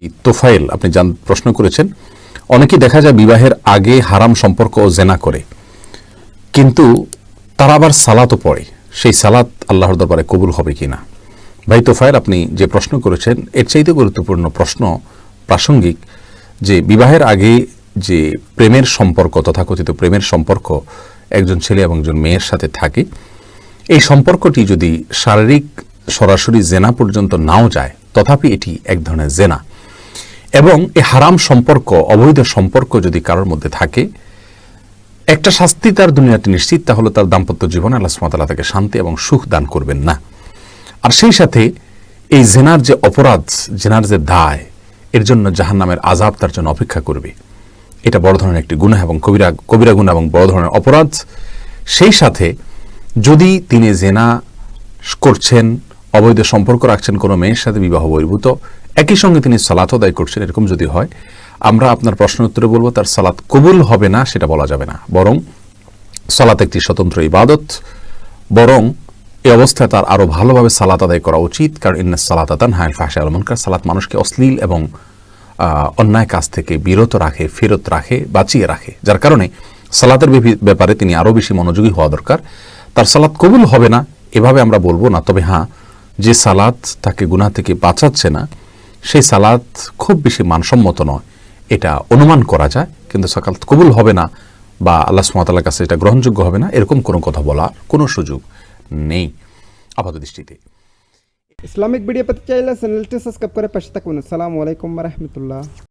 তোফায়েল আপনি প্রশ্ন করেছেন, অনেকেই দেখা যায় বিবাহের আগে হারাম সম্পর্ক ও জেনা করে, কিন্তু তারা আবার সালাতও পড়ে, সেই সালাত আল্লাহর দরবারে কবুল হবে কিনা। ভাই তোফায়েল, আপনি যে প্রশ্ন করেছেন এর চাইতে গুরুত্বপূর্ণ প্রশ্ন প্রাসঙ্গিক যে বিবাহের আগে যে প্রেমের সম্পর্ক, তথাকথিত প্রেমের সম্পর্ক একজন ছেলে এবং একজন মেয়ের সাথে থাকে, এই সম্পর্কটি যদি শারীরিক সরাসরি জেনা পর্যন্ত নাও যায়, তথাপি এটি এক ধরনের জেনা। এবং এই হারাম সম্পর্ক, অবৈধ সম্পর্ক যদি কারোর মধ্যে থাকে, একটা শাস্তি তার দুনিয়াতে নিশ্চিত, তা হলো তার দাম্পত্য জীবনে আল্লাহ সুবহানাহু ওয়া তাআলা তাকে শান্তি এবং সুখ দান করবেন না। আর সেই সাথে এই জেনার যে অপরাধ, জেনার যে দায়, এর জন্য জাহান্নামের আযাব তার জন্য অপেক্ষা করবে। এটা বড় ধরনের একটি গুনাহ এবং কবিরা গুনাহ এবং বড় ধরনের অপরাধ। সেই সাথে যদি তিনি জেনা করছেন, অবৈধ সম্পর্ক রাখছেন কোনো মেয়ের সাথে বিবাহ বহির্ভূত, একই সঙ্গে তিনি সালাত আদায় করছেন, এরকম যদি হয়, আমরা আপনার প্রশ্নের উত্তরে বলবো তার সালাত কবুল হবে না, সেটা বলা যাবে না। বরং সালাত একটি স্বতন্ত্র ইবাদত, বরং এই অবস্থায় তার আরো ভালোভাবে সালাত আদায় করা উচিত। কারণ ইন্নাস সালাতা তানহা আনিল ফাহশাই ওয়াল মুনকার, সালাত মানুষকে অশ্লীল এবং অন্যায় কাজ থেকে বিরত রাখে, ফেরত রাখে, বাঁচিয়ে রাখে। যার কারণে সালাতের ব্যাপারে তিনি আরো বেশি মনোযোগী হওয়া দরকার। তার সালাত কবুল হবে না এভাবে আমরা বলবো না, তবে হ্যাঁ, যে সালাত তাকে গুনাহ থেকে বাঁচাচ্ছে না, সেই সালাত খুব বেশি মানসম্মত নয়, এটা অনুমান করা যায়। কিন্তু সালাত কবুল হবে না বা আল্লাহ সুবহানাহু ওয়া তাআলার কাছে এটা গ্রহণযোগ্য হবে না, এরকম কোনো কথা বলার কোনো সুযোগ নেই আপাত দৃষ্টিতে। ইসলামিক ভিডিও পেতে চাইলে চ্যানেলটি সাবস্ক্রাইব করে পাশে থাকুন। আসসালামু আলাইকুম ওয়া রাহমাতুল্লাহ।